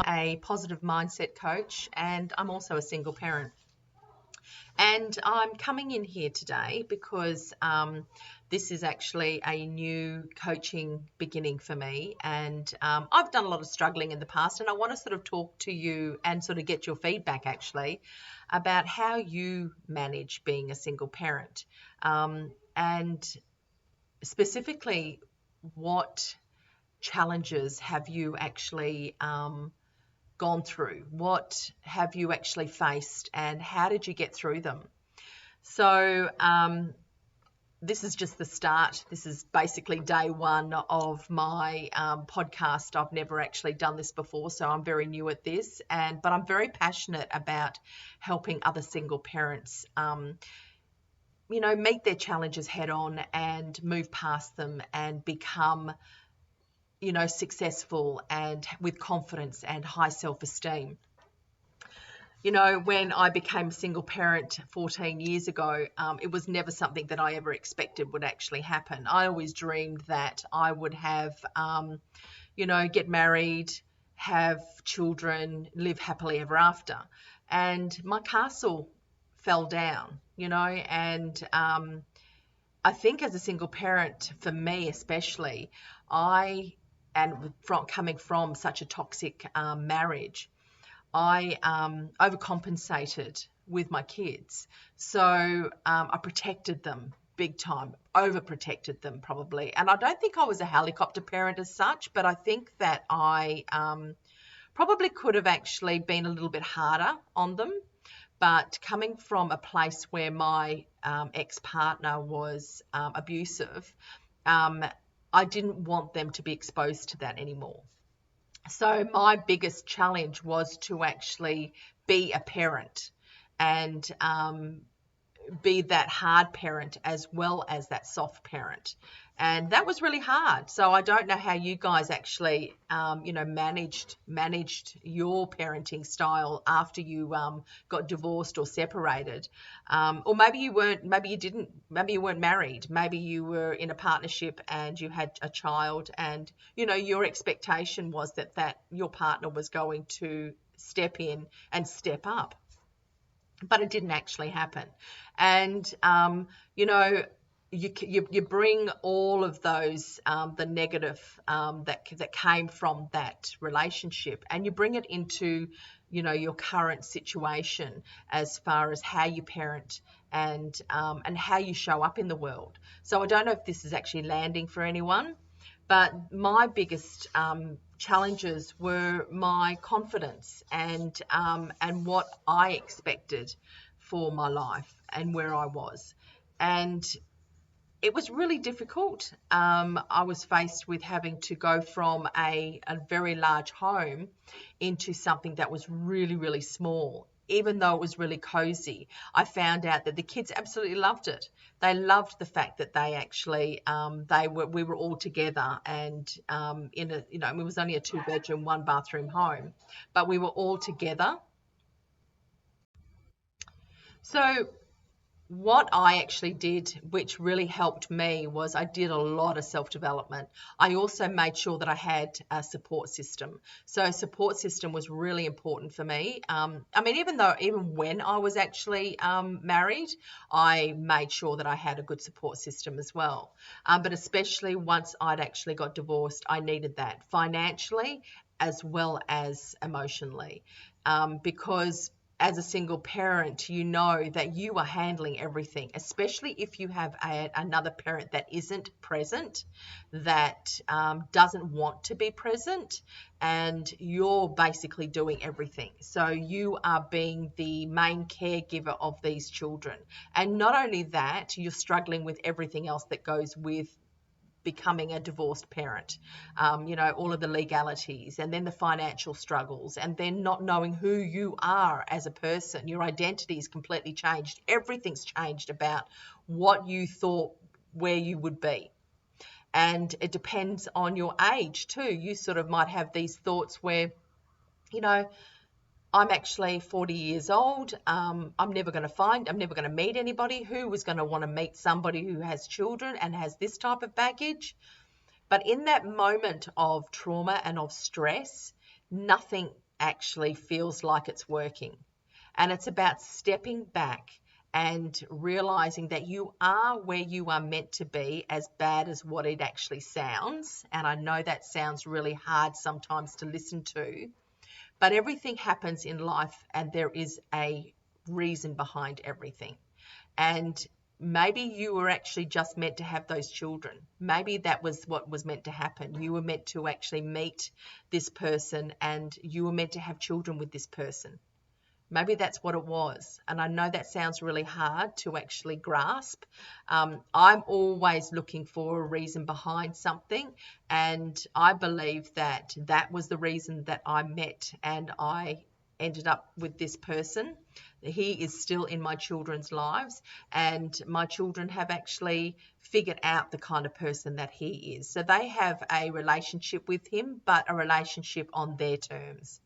a positive mindset coach, and I'm also a single parent. And I'm coming in here today because this is actually a new coaching beginning for me. And I've done a lot of struggling in the past, and I want to sort of talk to you and sort of get your feedback actually about how you manage being a single parent. And specifically, what challenges have you actually gone through? What have you actually faced, and how did you get through them? So, this is just the start. This is basically day one of my podcast. I've never actually done this before, so I'm very new at this, but I'm very passionate about helping other single parents, meet their challenges head on and move past them and become successful and with confidence and high self-esteem. When I became a single parent 14 years ago, it was never something that I ever expected would actually happen. I always dreamed that I would have, get married, have children, live happily ever after. And my castle fell down, and I think as a single parent, for me especially, coming from such a toxic marriage, I overcompensated with my kids. So I protected them big time, overprotected them probably. And I don't think I was a helicopter parent as such, but I think that I probably could have actually been a little bit harder on them. But coming from a place where my ex-partner was abusive, I didn't want them to be exposed to that anymore. So my biggest challenge was to actually be a parent and be that hard parent as well as that soft parent. And that was really hard. So I don't know how you guys actually, managed your parenting style after you got divorced or separated, or maybe you weren't married. Maybe you were in a partnership and you had a child, and your expectation was that your partner was going to step in and step up, but it didn't actually happen. And you bring all of those the negative that came from that relationship, and you bring it into your current situation as far as how you parent and how you show up in the world. So I don't know if this is actually landing for anyone, but my biggest challenges were my confidence and what I expected for my life and where I was. And it was really difficult. I was faced with having to go from a very large home into something that was really, really small. Even though it was really cozy, I found out that the kids absolutely loved it. They loved the fact that they actually, we were all together, and it was only a 2-bedroom, 1-bathroom home, but we were all together. So what I actually did, which really helped me, was I did a lot of self-development. I also made sure that I had a support system. So a support system was really important for me. Even when I was actually married, I made sure that I had a good support system as well. But especially once I'd actually got divorced, I needed that financially as well as emotionally, because as a single parent, you know that you are handling everything, especially if you have another parent that isn't present, that doesn't want to be present, and you're basically doing everything. So you are being the main caregiver of these children. And not only that, you're struggling with everything else that goes with becoming a divorced parent, all of the legalities, and then the financial struggles, and then not knowing who you are as a person. Your identity is completely changed. Everything's changed about what you thought where you would be. And it depends on your age too. You sort of might have these thoughts where, I'm actually 40 years old. I'm never going to meet anybody who is going to want to meet somebody who has children and has this type of baggage. But in that moment of trauma and of stress, nothing actually feels like it's working. And it's about stepping back and realizing that you are where you are meant to be, as bad as what it actually sounds. And I know that sounds really hard sometimes to listen to, but everything happens in life and there is a reason behind everything. And maybe you were actually just meant to have those children. Maybe that was what was meant to happen. You were meant to actually meet this person and you were meant to have children with this person. Maybe that's what it was. And I know that sounds really hard to actually grasp. I'm always looking for a reason behind something. And I believe that that was the reason that I met and I ended up with this person. He is still in my children's lives, and my children have actually figured out the kind of person that he is. So they have a relationship with him, but a relationship on their terms.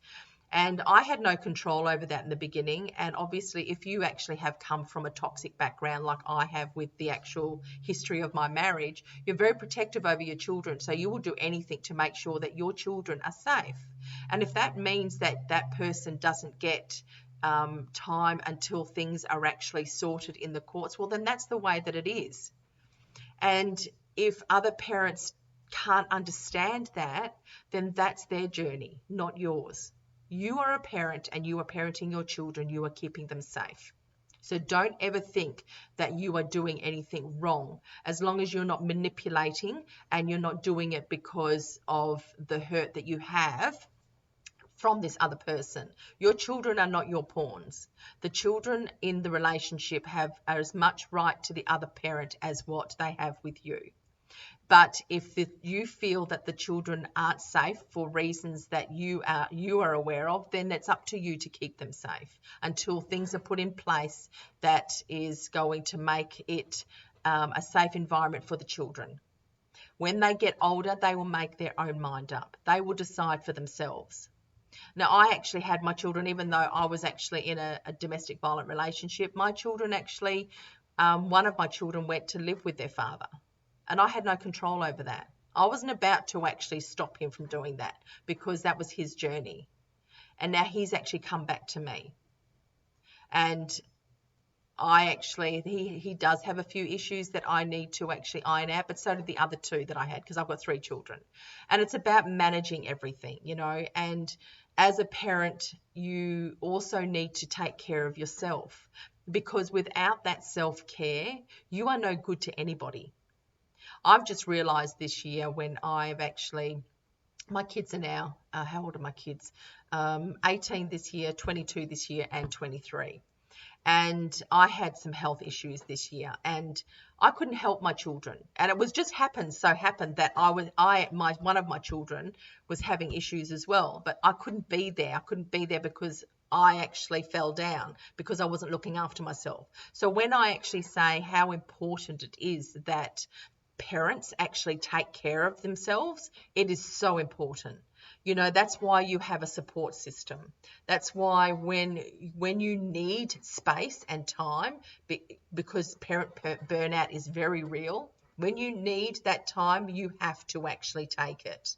And I had no control over that in the beginning. And obviously, if you actually have come from a toxic background like I have with the actual history of my marriage, you're very protective over your children. So you will do anything to make sure that your children are safe. And if that means that that person doesn't get time until things are actually sorted in the courts, well, then that's the way that it is. And if other parents can't understand that, then that's their journey, not yours. You are a parent and you are parenting your children, you are keeping them safe. So don't ever think that you are doing anything wrong, as long as you're not manipulating and you're not doing it because of the hurt that you have from this other person. Your children are not your pawns. The children in the relationship have as much right to the other parent as what they have with you. But if you feel that the children aren't safe for reasons that you are aware of, then it's up to you to keep them safe until things are put in place that is going to make it a safe environment for the children. When they get older, they will make their own mind up. They will decide for themselves. Now, I actually had my children, even though I was actually in a domestic violent relationship, my children actually, one of my children went to live with their father. And I had no control over that. I wasn't about to actually stop him from doing that because that was his journey. And now he's actually come back to me. And he does have a few issues that I need to actually iron out, but so did the other two that I had because I've got 3 children. And it's about managing everything, and as a parent, you also need to take care of yourself, because without that self-care, you are no good to anybody. I've just realized this year when my kids are now, how old are my kids? 18 this year, 22 this year, and 23. And I had some health issues this year and I couldn't help my children. And it was just happened that one of my children was having issues as well, but I couldn't be there. I couldn't be there because I actually fell down because I wasn't looking after myself. So when I actually say how important it is that parents actually take care of themselves, it is so important. That's why you have a support system. That's why when you need space and time, because parent burnout is very real, when you need that time, you have to actually take it.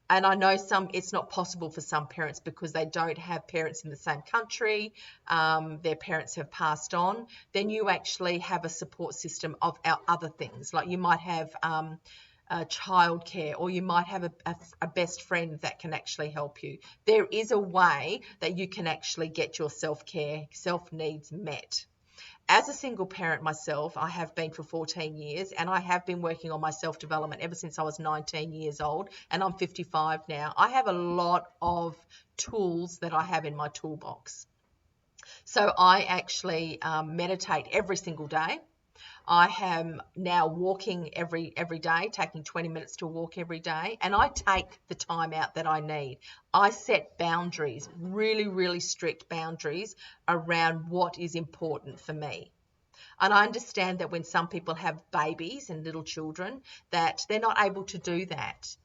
And I know it's not possible for some parents because they don't have parents in the same country, their parents have passed on. Then you actually have a support system of our other things, like you might have childcare, or you might have a best friend that can actually help you. There is a way that you can actually get your self-care, self-needs met. As a single parent myself, I have been for 14 years, and I have been working on my self-development ever since I was 19 years old, and I'm 55 now. I have a lot of tools that I have in my toolbox. So I actually meditate every single day. I am now walking every day, taking 20 minutes to walk every day, and I take the time out that I need. I set boundaries, really, really strict boundaries around what is important for me. And I understand that when some people have babies and little children, that they're not able to do that.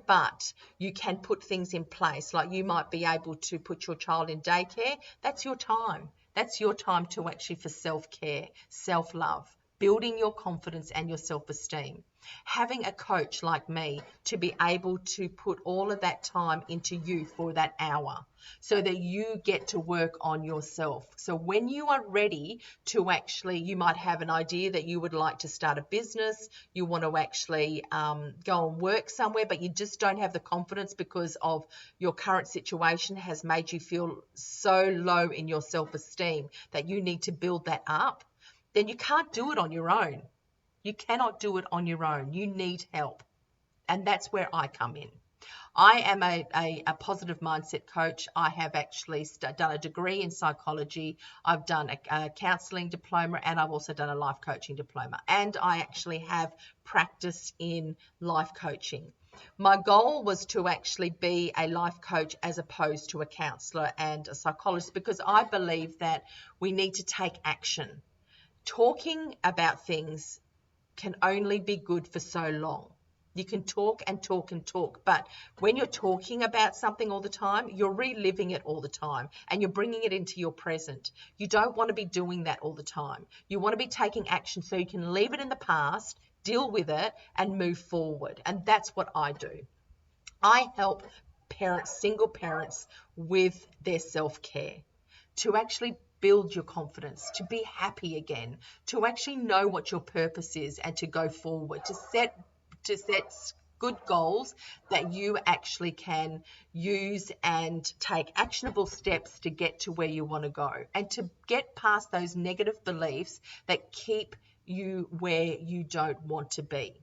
But you can put things in place, like you might be able to put your child in daycare. That's your time. That's your time to actually for self-care, self-love, building your confidence and your self-esteem. Having a coach like me to be able to put all of that time into you for that hour so that you get to work on yourself. So when you are ready to actually, you might have an idea that you would like to start a business, you want to actually go and work somewhere, but you just don't have the confidence because of your current situation has made you feel so low in your self-esteem that you need to build that up, then you can't do it on your own. You cannot do it on your own. You need help. And that's where I come in. I am a positive mindset coach. I have actually done a degree in psychology. I've done a counseling diploma, and I've also done a life coaching diploma. And I actually have practiced in life coaching. My goal was to actually be a life coach as opposed to a counselor and a psychologist, because I believe that we need to take action. Talking about things can only be good for so long. You can talk and talk and talk, but when you're talking about something all the time, you're reliving it all the time and you're bringing it into your present. You don't want to be doing that all the time. You want to be taking action so you can leave it in the past, deal with it, and move forward. And that's what I do. I help parents, single parents, with their self-care, to actually build your confidence, to be happy again, to actually know what your purpose is and to go forward, to set good goals that you actually can use and take actionable steps to get to where you want to go, and to get past those negative beliefs that keep you where you don't want to be.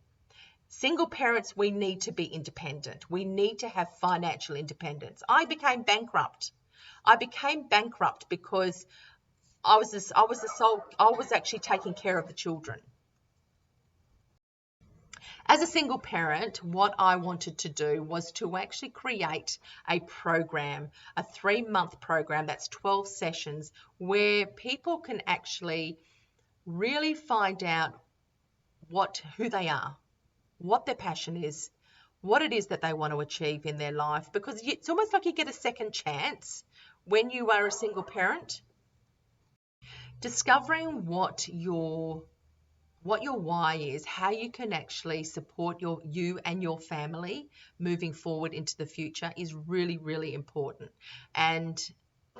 Single parents, we need to be independent. We need to have financial independence. I became bankrupt. Because I was actually taking care of the children. As a single parent, what I wanted to do was to actually create a program, a 3-month program that's 12 sessions, where people can actually really find out who they are, what their passion is, what it is that they want to achieve in their life, because it's almost like you get a second chance when you are a single parent. Discovering what your why is, how you can actually support you and your family moving forward into the future, is really, really important. And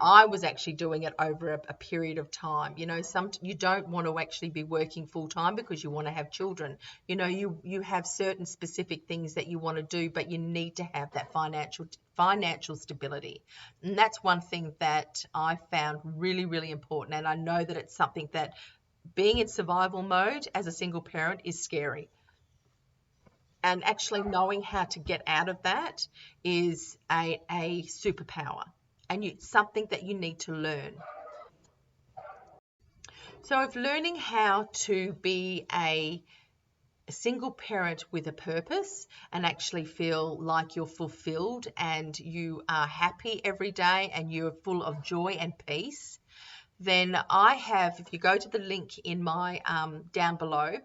I was actually doing it over a period of time. You don't want to actually be working full time because you want to have children. You have certain specific things that you want to do, but you need to have that financial stability. And that's one thing that I found really, really important. And I know that it's something that, being in survival mode as a single parent, is scary. And actually knowing how to get out of that is a superpower, and it's something that you need to learn. So if learning how to be a single parent with a purpose and actually feel like you're fulfilled and you are happy every day and you're full of joy and peace, then I have, if you go to the link in my down below,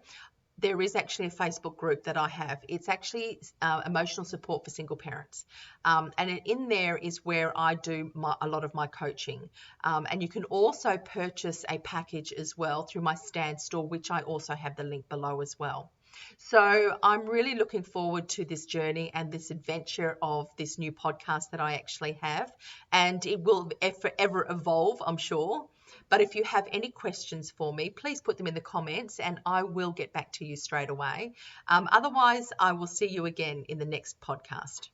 there is actually a Facebook group that I have. It's actually emotional support for single parents. And in there is where I do a lot of my coaching. And you can also purchase a package as well through my Stand store, which I also have the link below as well. So I'm really looking forward to this journey and this adventure of this new podcast that I actually have. And it will forever evolve, I'm sure. But if you have any questions for me, please put them in the comments and I will get back to you straight away. Otherwise, I will see you again in the next podcast.